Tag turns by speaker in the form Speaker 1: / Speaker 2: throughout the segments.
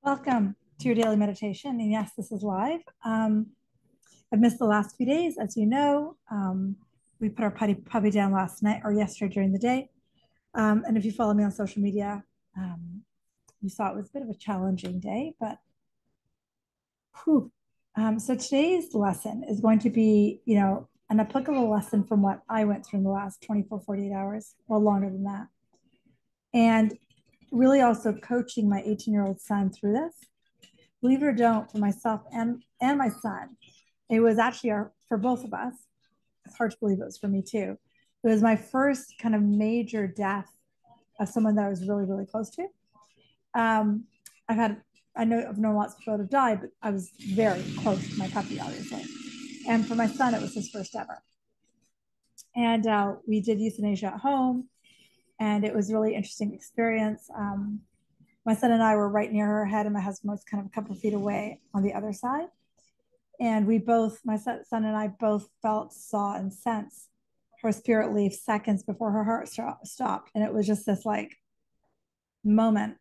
Speaker 1: Welcome to your daily meditation. And yes, this is live. I've missed the last few days, as you know. We put our puppy down last night or yesterday during the day. And if you follow me on social media, you saw it was a bit of a challenging day, but whew. So today's lesson is going to be, an applicable lesson from what I went through in the last 24, 48 hours, or longer than that. And really also coaching my 18-year-old son through this. Believe it or don't, for myself and my son, it was actually for both of us. It's hard to believe it was for me too. It was my first kind of major death of someone that I was really, really close to. I've known lots of people that have died, but I was very close to my puppy, obviously. And for my son, it was his first ever. And we did euthanasia at home, and it was a really interesting experience. My son and I were right near her head, and my husband was kind of a couple of feet away on the other side. And my son and I both felt, saw, and sensed her spirit leave seconds before her heart stopped. And it was just this like moment.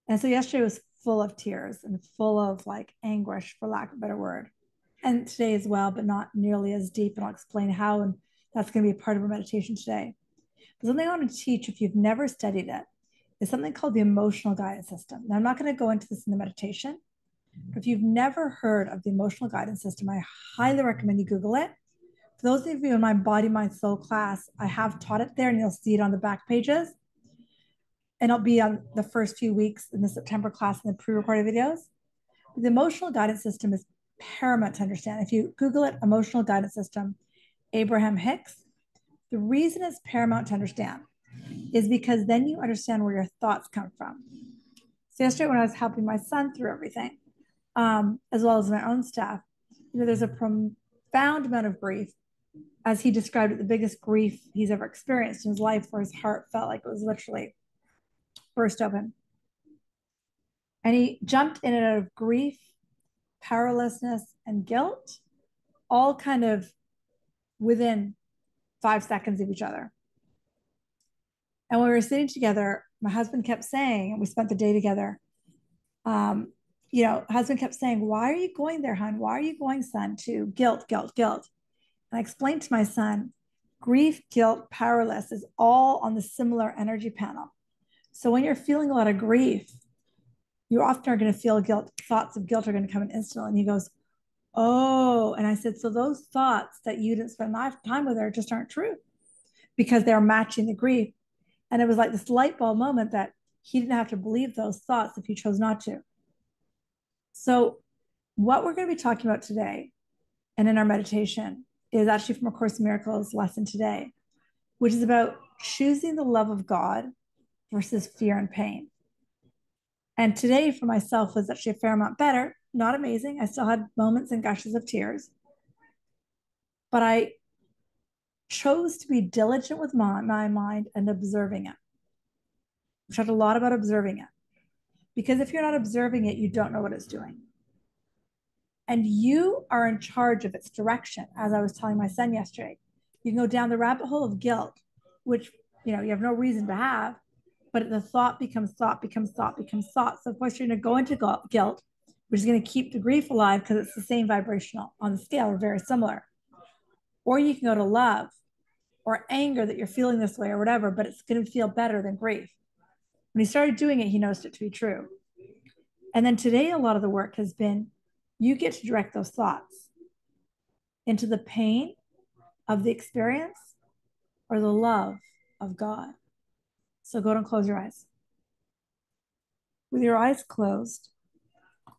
Speaker 1: And so yesterday was full of tears and full of like anguish, for lack of a better word. And today as well, but not nearly as deep. And I'll explain how, and that's going to be a part of our meditation today. But something I want to teach, if you've never studied it, is something called the emotional guidance system. Now, I'm not going to go into this in the meditation, but if you've never heard of the emotional guidance system, I highly recommend you Google it. For those of you in my Body, Mind, Soul class, I have taught it there, and you'll see it on the back pages. And it'll be on the first few weeks in the September class in the pre-recorded videos. The emotional guidance system is paramount to understand. If you Google it, emotional guidance system, Abraham Hicks, the reason it's paramount to understand is because then you understand where your thoughts come from. So yesterday when I was helping my son through everything, as well as my own stuff, there's a profound amount of grief. As he described it, the biggest grief he's ever experienced in his life, where his heart felt like it was literally burst open. And he jumped in and out of grief, powerlessness, and guilt, all kind of within 5 seconds of each other. And when we were sitting together, my husband kept saying, and we spent the day together, husband kept saying, "Why are you going there, hon? Why are you going, son, to guilt, guilt, guilt?" And I explained to my son, grief, guilt, powerless is all on the similar energy panel. So when you're feeling a lot of grief, you often are going to feel guilt. Thoughts of guilt are going to come in instantly. And he goes, "Oh," and I said, "So those thoughts that you didn't spend enough time with her just aren't true, because they're matching the grief." And it was like this light bulb moment that he didn't have to believe those thoughts if he chose not to. So what we're going to be talking about today and in our meditation is actually from A Course in Miracles lesson today, which is about choosing the love of God versus fear and pain. And today for myself was actually a fair amount better, not amazing. I still had moments and gushes of tears, but I chose to be diligent with my mind and observing it. We talked a lot about observing it, because if you're not observing it, you don't know what it's doing. And you are in charge of its direction. As I was telling my son yesterday, you can go down the rabbit hole of guilt, which you have no reason to have, but the thought becomes thought, becomes thought, becomes thought. So of course you're going to go into guilt, which is going to keep the grief alive because it's the same vibrational on the scale, or very similar. Or you can go to love or anger that you're feeling this way or whatever, but it's going to feel better than grief. When he started doing it, he noticed it to be true. And then today, a lot of the work has been, you get to direct those thoughts into the pain of the experience or the love of God. So go and close your eyes. With your eyes closed,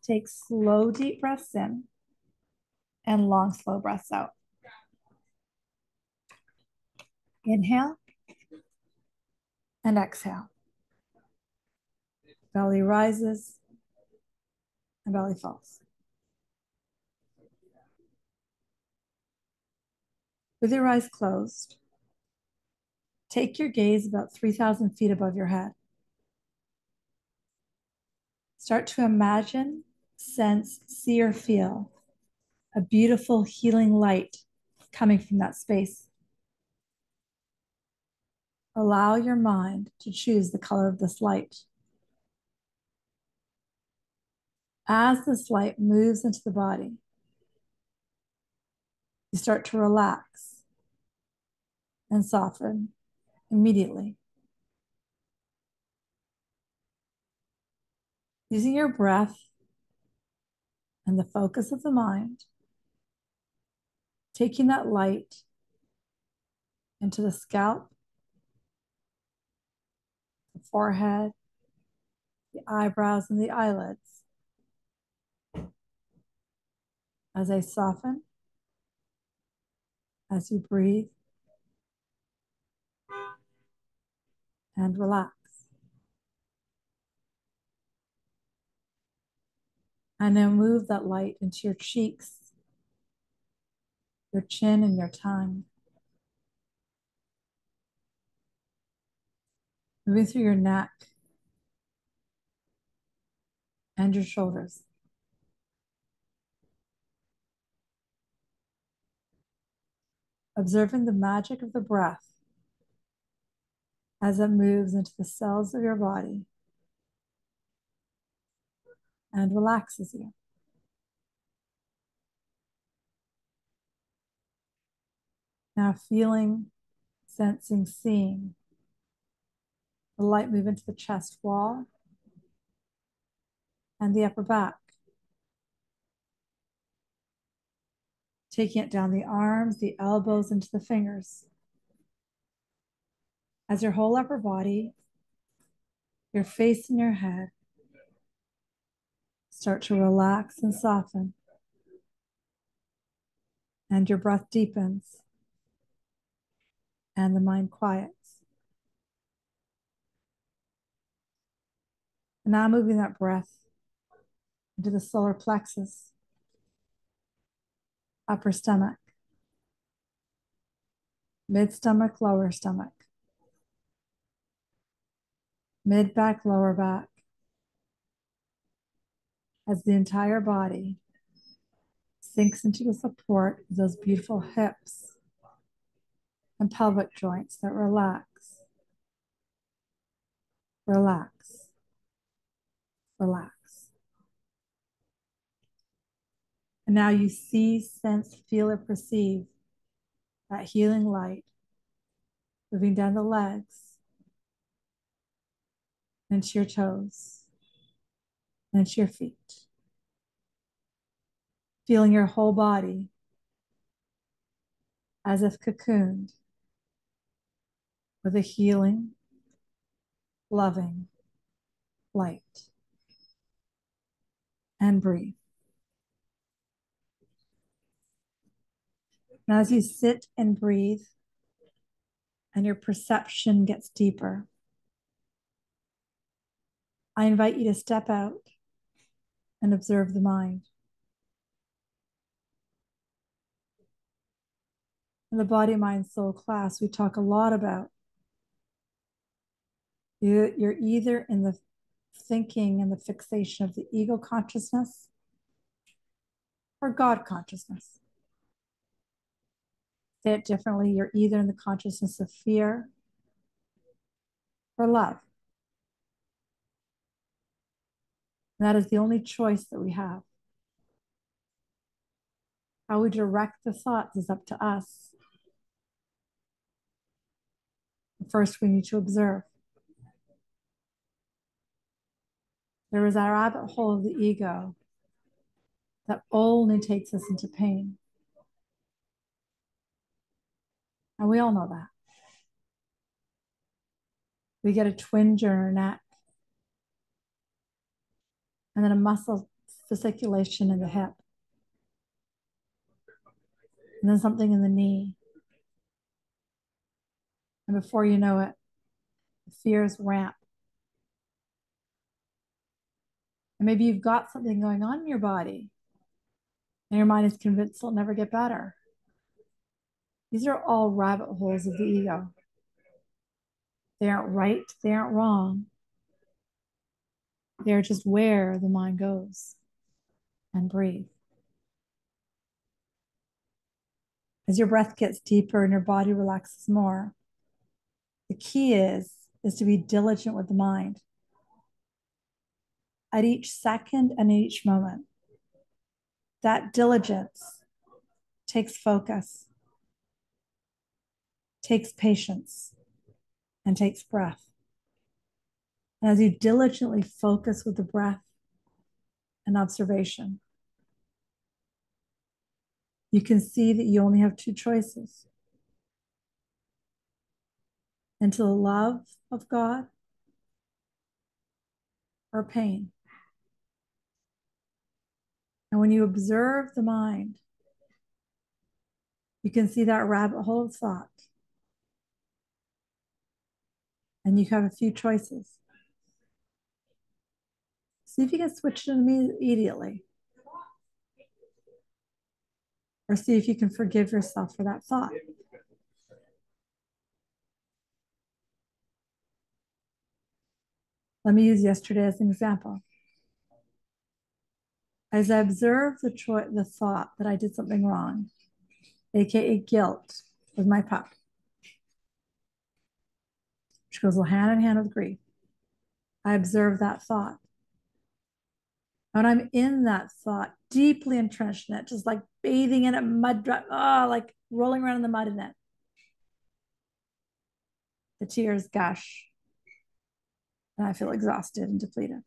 Speaker 1: take slow, deep breaths in and long, slow breaths out. Inhale and exhale. Belly rises and belly falls. With your eyes closed, take your gaze about 3,000 feet above your head. Start to imagine, sense, see, or feel a beautiful healing light coming from that space. Allow your mind to choose the color of this light. As this light moves into the body, you start to relax and soften immediately. Using your breath and the focus of the mind, taking that light into the scalp, the forehead, the eyebrows, and the eyelids. As they soften, as you breathe and relax. And now move that light into your cheeks, your chin, and your tongue. Moving through your neck and your shoulders. Observing the magic of the breath as it moves into the cells of your body and relaxes you. Now feeling, sensing, seeing the light move into the chest wall and the upper back. Taking it down the arms, the elbows, into the fingers. As your whole upper body, your face and your head start to relax and soften, and your breath deepens, and the mind quiets. And now moving that breath into the solar plexus, upper stomach, mid stomach, lower stomach, mid back, lower back, as the entire body sinks into the support of those beautiful hips and pelvic joints that relax, relax, relax. And now you see, sense, feel, or perceive that healing light moving down the legs, into your toes, and into your feet. Feeling your whole body as if cocooned with a healing, loving light. And breathe. Now, as you sit and breathe, and your perception gets deeper, I invite you to step out and observe the mind. In the Body, Mind, Soul class, we talk a lot about you're either in the thinking and the fixation of the ego consciousness or God consciousness. Say it differently, you're either in the consciousness of fear or love. And that is the only choice that we have. How we direct the thoughts is up to us. First, we need to observe. There is our rabbit hole of the ego that only takes us into pain. And we all know that. We get a twinge in our neck, and then a muscle fasciculation in the hip, and then something in the knee. And before you know it, the fears ramp. And maybe you've got something going on in your body, and your mind is convinced it'll never get better. These are all rabbit holes of the ego. They aren't right, they aren't wrong. They're just where the mind goes. And breathe. As your breath gets deeper and your body relaxes more, the key is to be diligent with the mind. at each second and each moment. That diligence takes focus, takes patience, and takes breath. And as you diligently focus with the breath and observation, you can see that you only have two choices: into the love of God or pain. And when you observe the mind, you can see that rabbit hole of thought. And you have a few choices. See if you can switch it immediately. Or see if you can forgive yourself for that thought. Let me use yesterday as an example. As I observed the thought that I did something wrong, aka guilt, with my pup, which goes hand in hand with grief, I observe that thought. And I'm in that thought, deeply entrenched in it, just like bathing in it, like rolling around in the mud in it. The tears gush, and I feel exhausted and depleted.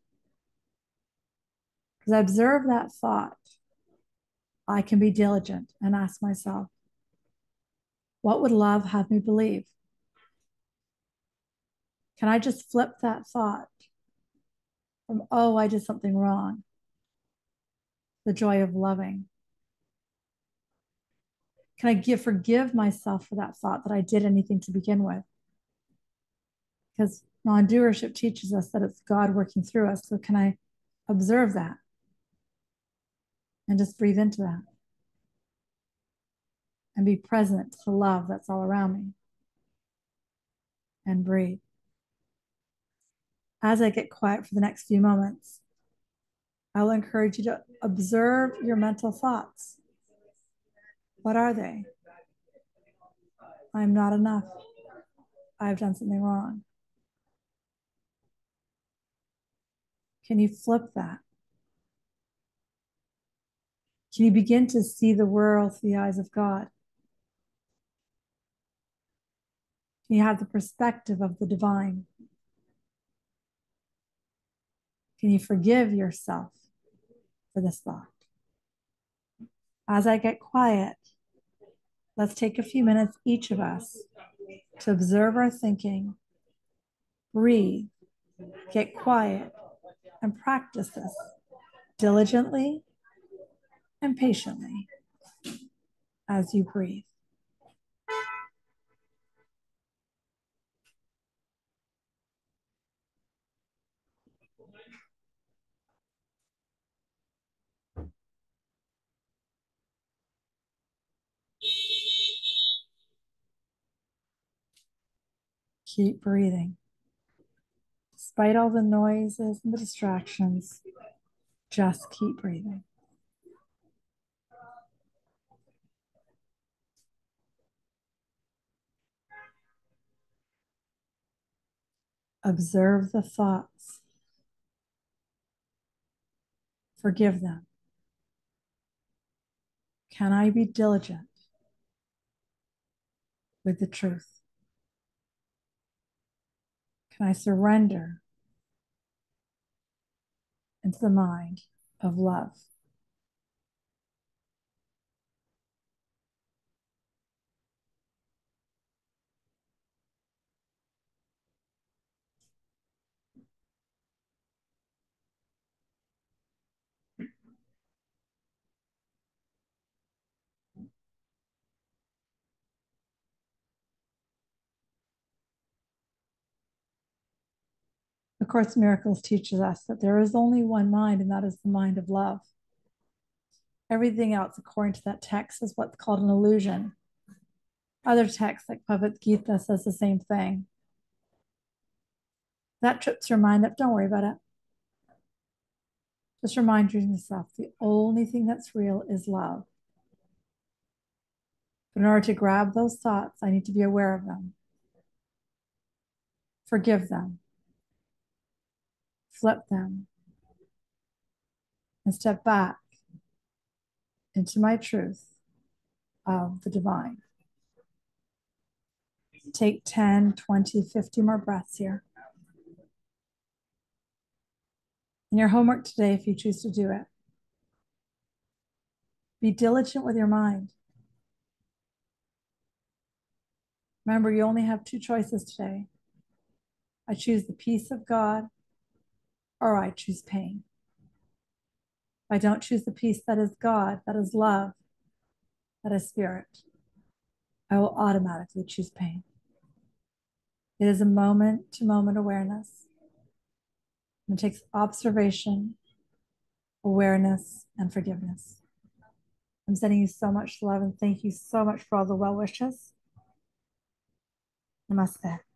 Speaker 1: Because I observe that thought, I can be diligent and ask myself, what would love have me believe? Can I just flip that thought from, oh, I did something wrong, the joy of loving? Can I forgive myself for that thought that I did anything to begin with? Because non-doership teaches us that it's God working through us. So can I observe that and just breathe into that and be present to the love that's all around me and breathe? As I get quiet for the next few moments, I will encourage you to observe your mental thoughts. What are they? I'm not enough. I've done something wrong. Can you flip that? Can you begin to see the world through the eyes of God? Can you have the perspective of the divine? Can you forgive yourself for this thought? As I get quiet, let's take a few minutes, each of us, to observe our thinking, breathe, get quiet, and practice this diligently and patiently as you breathe. Keep breathing. Despite all the noises and the distractions, just keep breathing. Observe the thoughts. Forgive them. Can I be diligent with the truth? Can I surrender into the mind of love? The Course in Miracles teaches us that there is only one mind, and that is the mind of love. Everything else, according to that text, is what's called an illusion. Other texts, like Bhagavad Gita, says the same thing. That trips your mind up. Don't worry about it. Just remind yourself the only thing that's real is love. But in order to grab those thoughts, I need to be aware of them, forgive them, flip them, and step back into my truth of the divine. Take 10, 20, 50 more breaths here. And your homework today, if you choose to do it, be diligent with your mind. Remember, you only have two choices today. I choose the peace of God, or I choose pain. If I don't choose the peace that is God, that is love, that is spirit, I will automatically choose pain. It is a moment to moment awareness. And it takes observation, awareness, and forgiveness. I'm sending you so much love and thank you so much for all the well wishes. Namaste.